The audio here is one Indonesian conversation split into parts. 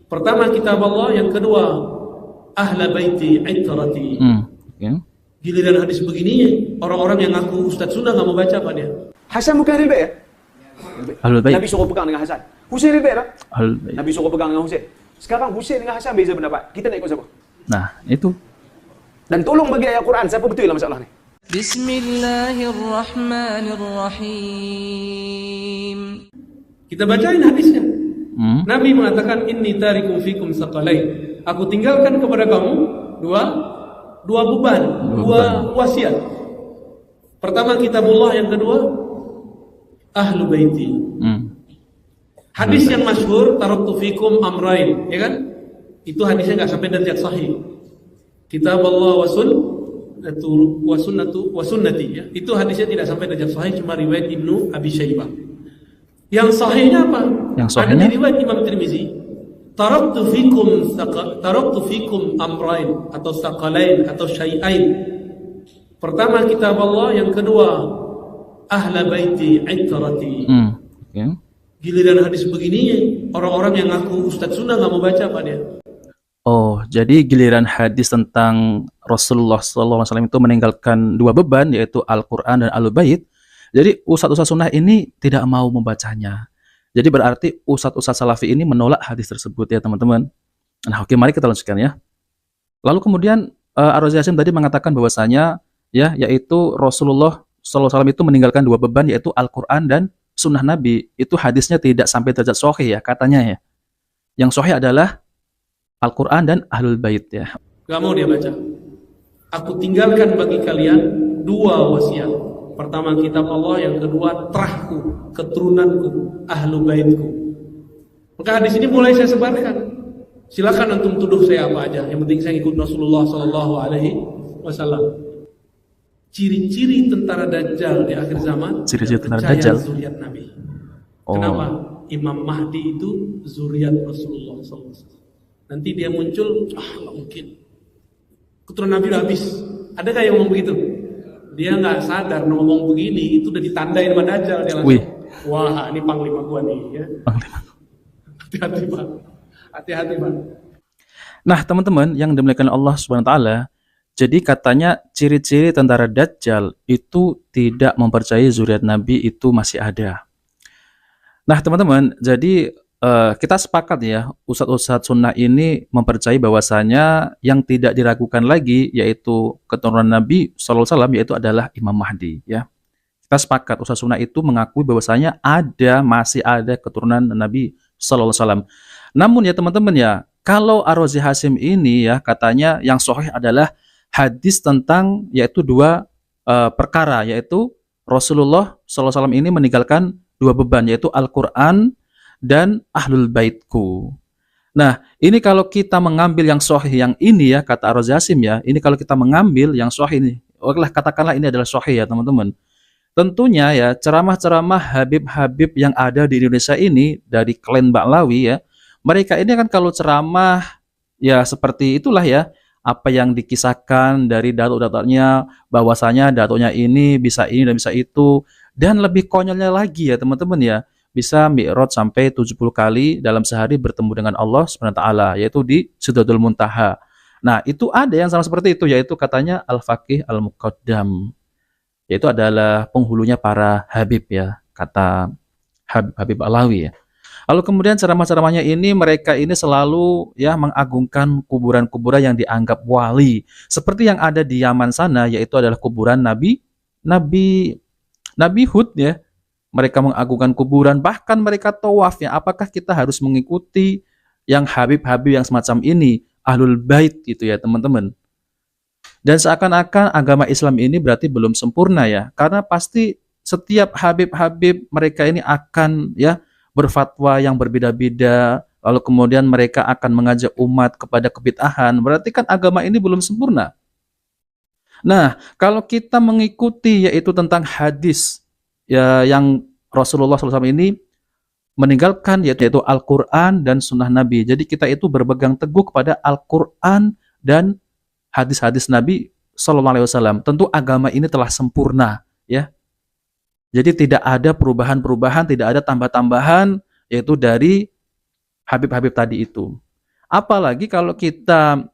Pertama kitab Allah, yang kedua ahla baiti itrati. Okay. Giliran hadis begini, orang-orang yang ngaku Ustadz Sunnah nggak mau baca apa dia? Hasan bukan Ahlul Bait ya? Ahlul Bait. Nabi suruh pegang dengan Hasan. Husain Ahlul Bait tak? Ahlul Bait. Nabi suruh pegang dengan Husain. Sekarang Husain dengan Hasan beza pendapat. Kita nak ikut siapa? Nah, itu. Dan tolong bagi ayat Quran siapa betul dalam masalah ni. Bismillahirrahmanirrahim. Kita bacain hadisnya. Nabi mengatakan inni tarikum fikum saqalain. Aku tinggalkan kepada kamu dua beban, dua wasiat. Pertama kitabullah, yang kedua ahlu baiti. Hadis yang masyhur taraktu fikum amrain, ya kan? Itu hadisnya enggak sampai derajat sahih. Kitabullah wa sunnati, ya. Itu hadisnya tidak sampai derajat sahih, cuma riwayat Ibnu Abi Syaibah. Yang sahihnya apa? Yang sahihnya? Ada di riwayat Imam Tirmizi. Taraktu fikum amrain atau saqalain atau syai'ain. Pertama kitab Allah, yang kedua ahla baiti itrati. Okay. Giliran hadis begini, orang-orang yang ngaku Ustadz Sunnah nggak mau baca apa dia? Oh, jadi giliran hadis tentang Rasulullah SAW itu meninggalkan dua beban, yaitu Al-Quran dan Ahlul Bait. Jadi ustadz-ustadz sunnah ini tidak mau membacanya. Jadi berarti ustadz-ustadz salafi ini menolak hadis tersebut ya teman-teman. Nah oke, mari kita lanjutkan ya. Lalu kemudian Ar-Razi Hasyim tadi mengatakan bahwasanya ya, yaitu Rasulullah SAW itu meninggalkan dua beban, yaitu Al-Quran dan Sunnah Nabi. Itu hadisnya tidak sampai derajat sahih ya katanya ya. Yang sahih adalah Al-Quran dan Ahlul Bait ya. Gak mau dia baca. Aku tinggalkan bagi kalian dua wasiat. Pertama kitab Allah, yang kedua terahku, keturunanku, ahlu baitku. Maka hadis ini mulai saya sebarkan. Silakan antum tuduh saya apa aja, yang penting saya ikut Rasulullah SAW. Ciri-ciri tentara Dajjal di akhir zaman. Ciri-ciri tentara Dajjal. Zuriat Nabi. Oh. Kenapa? Imam Mahdi itu zuriat Rasulullah SAW. Nanti dia muncul, nggak mungkin. Keturunan Nabi udah habis. Ada nggak yang ngomong begitu? Dia nggak sadar ngomong begini, itu udah ditandain sama Dajjal. Dia langsung, wah ini panglima gua nih. Ya. Hati-hati Pak. Hati-hati Pak. Nah teman-teman yang dimuliakan Allah Subhanahu Wa Taala, jadi katanya ciri-ciri tentara Dajjal itu tidak mempercayai zuriat Nabi itu masih ada. Nah teman-teman, jadi kita sepakat ya, ustadz-ustadz sunnah ini mempercayai bahwasanya yang tidak diragukan lagi yaitu keturunan Nabi SAW, yaitu adalah Imam Mahdi ya. Kita sepakat, ustadz sunnah itu mengakui bahwasanya masih ada keturunan Nabi SAW. Namun ya teman-teman ya, kalau Ar-Razi Hasyim ini ya katanya yang sahih adalah hadis tentang yaitu dua perkara, yaitu Rasulullah SAW ini meninggalkan dua beban, yaitu Al-Quran dan Ahlul Baitku. Nah, ini kalau kita mengambil yang sahih yang ini ya, kata Ar-Razi Hasyim ya, ini kalau kita mengambil yang sahih ini, katakanlah ini adalah sahih ya teman-teman. Tentunya ya, ceramah-ceramah Habib-Habib yang ada di Indonesia ini, dari klan Ba'lawi ya, mereka ini kan kalau ceramah ya seperti itulah ya, apa yang dikisahkan dari datuk-datuknya, bahwasanya datuknya ini bisa ini dan bisa itu, dan lebih konyolnya lagi ya teman-teman ya, bisa mi'raj sampai 70 kali dalam sehari bertemu dengan Allah SWT, yaitu di Sidratul Muntaha. Nah, itu ada yang sama seperti itu, yaitu katanya Al-Faqih Al-Muqaddam, yaitu adalah penghulunya para Habib ya, kata Habib Alawi ya. Lalu kemudian ceramah-ceramahnya ini, mereka ini selalu ya mengagungkan kuburan-kuburan yang dianggap wali, seperti yang ada di Yaman sana, yaitu adalah kuburan Nabi Hud ya. Mereka mengagungkan kuburan, bahkan mereka tawaf ya. Apakah kita harus mengikuti yang Habib-Habib yang semacam ini, Ahlul Bait gitu ya teman-teman. Dan seakan-akan agama Islam ini berarti belum sempurna ya, karena pasti setiap Habib-Habib mereka ini akan ya berfatwa yang berbeda-beda, lalu kemudian mereka akan mengajak umat kepada kebid'ahan, berarti kan agama ini belum sempurna. Nah, kalau kita mengikuti yaitu tentang hadis ya, yang Rasulullah SAW ini meninggalkan yaitu Al-Quran dan Sunnah Nabi. Jadi kita itu berpegang teguh kepada Al-Quran dan hadis-hadis Nabi SAW. Tentu agama ini telah sempurna ya. Jadi tidak ada perubahan-perubahan, tidak ada tambah-tambahan yaitu dari Habib-Habib tadi itu. Apalagi kalau kita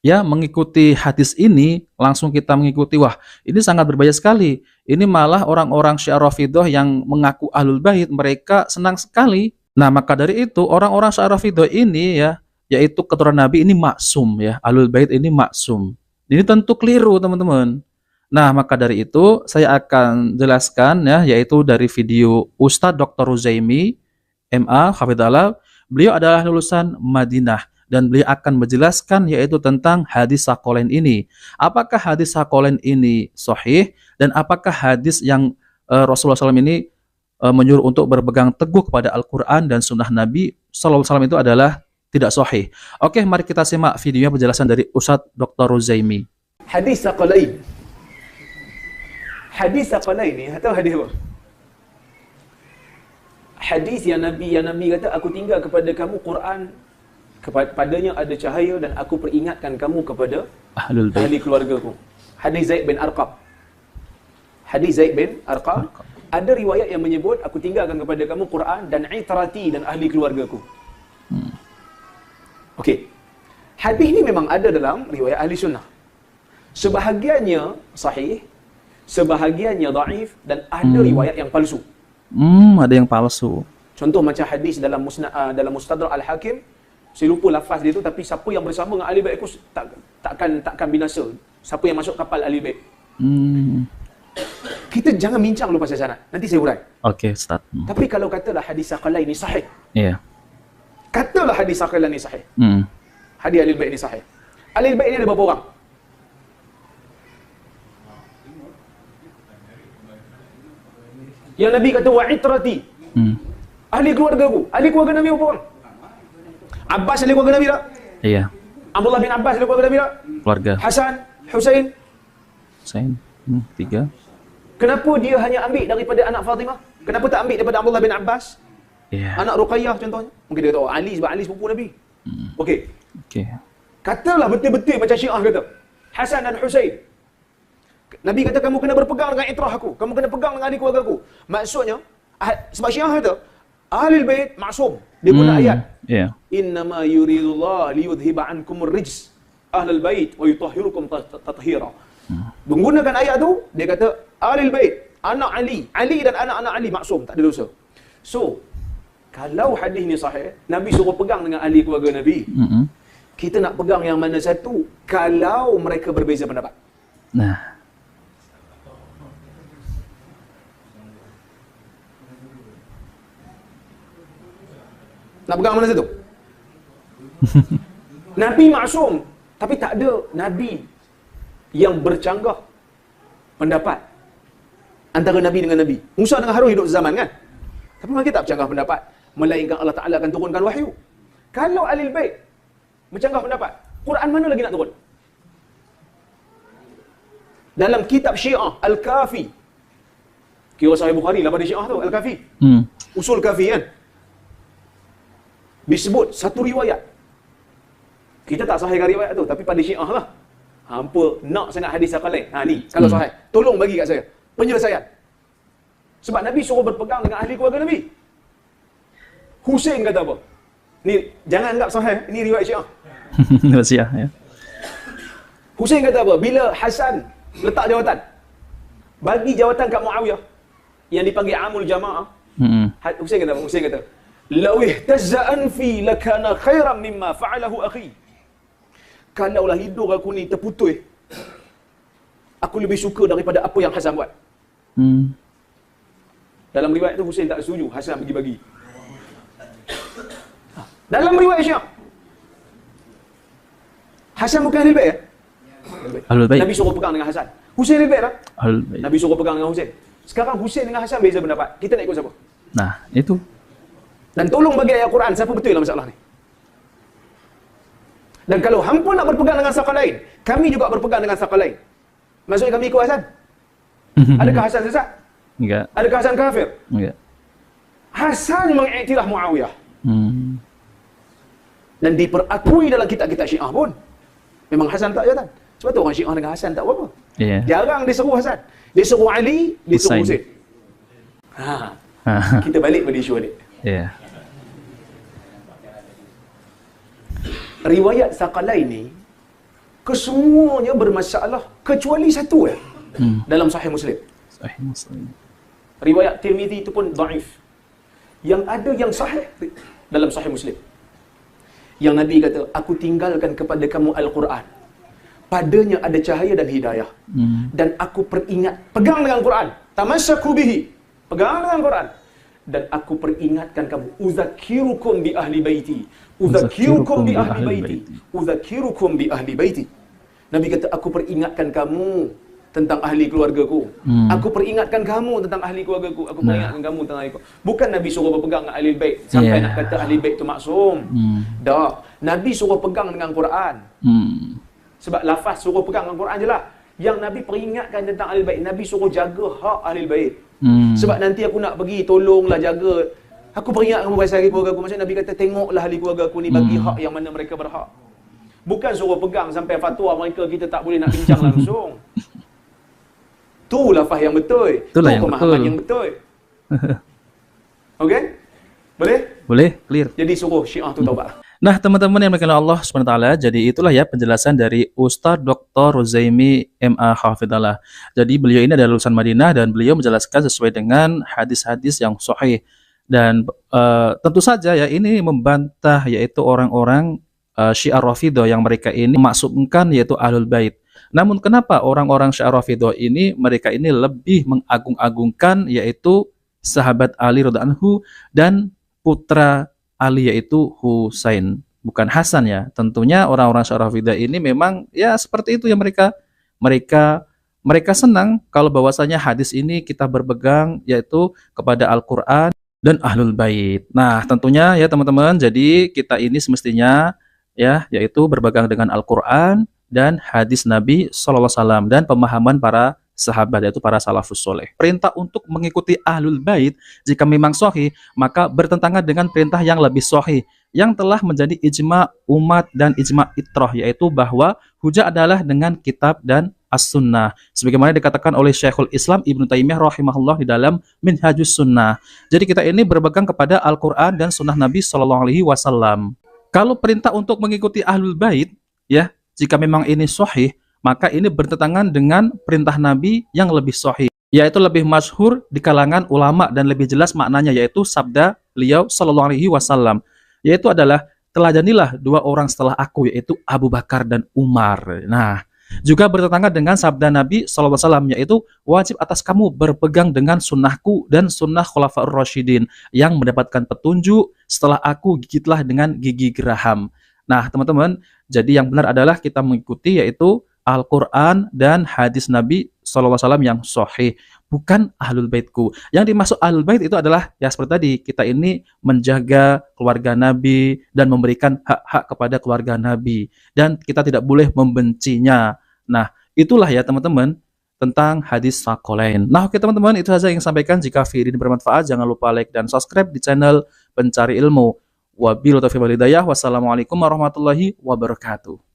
ya mengikuti hadis ini, langsung kita mengikuti, wah ini sangat berbahaya sekali. Ini malah orang-orang Syiah Rafidhah yang mengaku Ahlul Bait, mereka senang sekali. Nah, maka dari itu orang-orang Syiah Rafidhah ini ya, yaitu keturunan Nabi ini maksum ya, Ahlul Bait ini maksum. Ini tentu keliru, teman-teman. Nah, maka dari itu saya akan jelaskan ya, yaitu dari video Ustadz Dr. Ruzaimi, MA, Hafidhallah. Beliau adalah lulusan Madinah dan beliau akan menjelaskan yaitu tentang hadis Saqalain ini. Apakah hadis Saqalain ini sahih dan apakah hadis yang Rasulullah SAW ini menyuruh untuk berpegang teguh kepada Al-Quran dan Sunnah Nabi SAW itu adalah tidak sahih. Oke, mari kita simak videonya penjelasan dari Ustadz Dr. Ruzaimi. Hadis Saqalain. Hadis Saqalain ni, tahu hadis apa? Hadis yang Nabi kata, aku tinggal kepada kamu Quran, padanya ada cahaya dan aku peringatkan kamu kepada ahli keluargaku. Hadis Zaid bin Arqam. Hadis Zaid bin Arqam. Ada riwayat yang menyebut aku tinggalkan kepada kamu Quran dan itrati dan ahli keluargaku. Okey. Hadis ni memang ada dalam riwayat ahli sunnah. Sebahagiannya sahih, sebahagiannya dhaif dan ada riwayat yang palsu. Ada yang palsu. Contoh macam hadis dalam dalam Mustadrak Al-Hakim, saya lupa lafaz dia tu, tapi siapa yang bersama dengan ahli bait aku takkan binasa. Siapa yang masuk kapal ahli bait. Kita jangan bincang dulu pasal sanad. Nanti saya urai. Okey, Ustaz. Tapi kalau katalah hadis Saqalain ni sahih. Iya. Yeah. Katalah hadis Saqalain ni sahih. Hadis ahli bait ni sahih. Ahli bait ni ada berapa orang? Yang Nabi kata wa itrati. Ahli keluargaku. Ahli keluarga Nabi berapa orang? Abbas ahli keluarga Nabi tak? Iya. Abdullah bin Abbas ahli keluarga Nabi tak? Keluarga. Hasan, Husain. Husain. 3. Kenapa dia hanya ambil daripada anak Fatimah? Kenapa tak ambil daripada Abdullah bin Abbas? Iya. Anak Ruqayyah contohnya. Mungkin dia kata, Ali sebab Ali sepupu Nabi. Okey. Okey. Katalah betul-betul macam Syiah kata. Hasan dan Husain. Nabi kata kamu kena berpegang dengan itrah aku. Kamu kena pegang dengan ahli keluarga aku. Maksudnya, sebab Syiah kata, Ahlul Bait maksum. Dia guna ayat. Iya. Innama yuridullah liyudhiba ankumur rijs ahlul bait wa yutahhirukum tathira. Menggunakan ayat tu, dia kata Ahlul Bait, anak Ali dan anak-anak Ali maksum, tak ada dosa. So, kalau hadis ni sahih, Nabi suruh pegang dengan ahli keluarga Nabi. Kita nak pegang yang mana satu kalau mereka berbeza pendapat. Nah, nak pegang mana satu? Nabi maksum, tapi tak ada Nabi yang bercanggah pendapat antara Nabi dengan Nabi. Musa dengan Harun hidup sezaman kan? Tapi mereka tak bercanggah pendapat, melainkan Allah Ta'ala akan turunkan wahyu. Kalau Ahlul Bait bercanggah pendapat, Quran mana lagi nak turun? Dalam kitab Syiah Al-Kafi, kira Sahih Bukhari lah pada Syiah tu, Al-Kafi, Usul Kafi kan, disebut satu riwayat. Kita tak sahihkan riwayat tu, tapi pada Syiah lah, hampa nak sangat hadis Saqalain. Ni kalau sahih, tolong bagi kat saya penyelesaian. Sebab Nabi suruh berpegang dengan ahli keluarga Nabi. Husain kata apa? Ni jangan anggap sahih, ini riwayat Syiah. Syiah ya. Husain kata apa? Bila Hasan letak jawatan, bagi jawatan kat Muawiyah yang dipanggil Amul Jamaah. Husain kata apa? Husain kata, "Law ihtazza anfi lakana khairan mimma fa'alahu akhi." Kalaulah hidung aku ni terputus, aku lebih suka daripada apa yang Hasan buat. Dalam riwayat tu Husain tak setuju Hasan bagi-bagi. Dalam riwayat Syiah, Hasan bukan Ahlul Bait ya? Ahlul Bait. Nabi suruh pegang dengan Hasan. Husain Ahlul Bait tak? Ahlul Bait. Nabi suruh pegang dengan Husain. Sekarang Husain dengan Hasan beza pendapat. Kita nak ikut siapa? Nah, itu. Dan tolong bagi ayat Quran siapa betul dalam masalah ni. Dan kalau hampa nak berpegang dengan Saqalain, kami juga berpegang dengan Saqalain. Maksudnya kami ikut Hasan? Adakah Hasan sesat? Enggak. Adakah Hasan kafir? Enggak. Hasan mengiktiraf Muawiyah. Dan diperakui dalam kitab-kitab Syiah pun. Memang Hasan tak jawatan. Sebab tu orang Syiah dengan Hasan tak apa-apa. Yeah. Jarang dia seru Hasan. Dia seru Ali, dia seru Husain. Kita balik pada isu ni. Ya. riwayat Saqalain ni kesemuanya bermasalah kecuali satu dalam Sahih Muslim. Sahih Muslim. Riwayat Tirmizi itu pun dhaif. Yang ada yang sahih dalam Sahih Muslim. Yang Nabi kata, aku tinggalkan kepada kamu Al-Quran. Padanya ada cahaya dan hidayah. Dan aku pegang dengan Quran. Tamassaku bihi. Pegang dengan Quran. Dan aku peringatkan kamu, uzakirukum bi ahli baiti. Uzakirukum bi ahli baiti. Uzakirukum bi ahli baiti. Nabi kata, aku peringatkan kamu tentang ahli keluargaku. Aku peringatkan kamu tentang ahli keluargaku. Aku peringatkan kamu tentang ahli keluarga. Bukan Nabi suruh berpegang dengan ahli bait sampai nak kata ahli bait tu maksum. Tak. Nabi suruh pegang dengan Quran. Sebab lafaz suruh pegang dengan Quran je lah. Yang Nabi peringatkan tentang ahli bait, Nabi suruh jaga hak ahli bait. Sebab nanti aku nak pergi tolonglah jaga. Aku peringat kamu pasal ahli keluarga aku. Maksudnya Nabi kata tengoklah ahli keluarga aku ni bagi hak yang mana mereka berhak. Bukan suruh pegang sampai fatwa mereka kita tak boleh nak bincang langsung. Tu lafaz yang betul. Itulah yang pemahaman betul. yang betul. Okey? Boleh? Boleh, clear. Jadi suruh Syiah tu taubat. Nah, teman-teman yang dimuliakan Allah Subhanahu wa taala, jadi itulah ya penjelasan dari Ustadz Dr. Ruzaimi MA Hafidhallah. Jadi beliau ini adalah lulusan Madinah dan beliau menjelaskan sesuai dengan hadis-hadis yang sahih. Dan tentu saja ya ini membantah yaitu orang-orang Syiah Rafidhah yang mereka ini memaksumkan yaitu Ahlul Bait. Namun kenapa orang-orang Syiah Rafidhah ini mereka ini lebih mengagung-agungkan yaitu sahabat Ali radhiyallahu anhu dan putra Ali yaitu Husain, bukan Hasan ya. Tentunya orang-orang Syiah Rafidhah ini memang ya seperti itu ya mereka senang kalau bahwasanya hadis ini kita berpegang yaitu kepada Al-Qur'an dan Ahlul Bait. Nah, tentunya ya teman-teman, jadi kita ini semestinya ya yaitu berpegang dengan Al-Qur'an dan hadis Nabi SAW dan pemahaman para sahabat yaitu para salafus soleh. Perintah untuk mengikuti Ahlul Bait jika memang sahih maka bertentangan dengan perintah yang lebih sahih yang telah menjadi ijma umat dan ijma itrah yaitu bahwa hujah adalah dengan kitab dan as-sunnah sebagaimana dikatakan oleh Syekhul Islam Ibnu Taimiyah rahimahullah di dalam Minhajus Sunnah. Jadi kita ini berpegang kepada Al-Qur'an dan sunnah Nabi SAW. Kalau perintah untuk mengikuti Ahlul Bait ya jika memang ini sahih maka ini bertentangan dengan perintah Nabi yang lebih sahih, yaitu lebih masyhur di kalangan ulama dan lebih jelas maknanya yaitu sabda beliau sallallahu alaihi wasallam, yaitu adalah teladanilah dua orang setelah aku yaitu Abu Bakar dan Umar. Nah, juga bertentangan dengan sabda Nabi sallallahu alaihi wasallam yaitu wajib atas kamu berpegang dengan sunnahku dan sunnah khulafaur rasyidin yang mendapatkan petunjuk setelah aku gigitlah dengan gigi geraham. Nah, teman-teman, jadi yang benar adalah kita mengikuti yaitu Al-Quran dan hadis Nabi SAW yang sahih, bukan Ahlul Baitku. Yang dimaksud Ahlul Bait itu adalah ya seperti tadi, kita ini menjaga keluarga Nabi dan memberikan hak-hak kepada keluarga Nabi dan kita tidak boleh membencinya. Nah, itulah ya teman-teman tentang hadis Saqalain. Nah, oke teman-teman, itu saja yang saya sampaikan. Jika video ini bermanfaat, jangan lupa like dan subscribe di channel Pencari Ilmu. Wabillahi taufiq wal hidayah. Wassalamualaikum warahmatullahi wabarakatuh.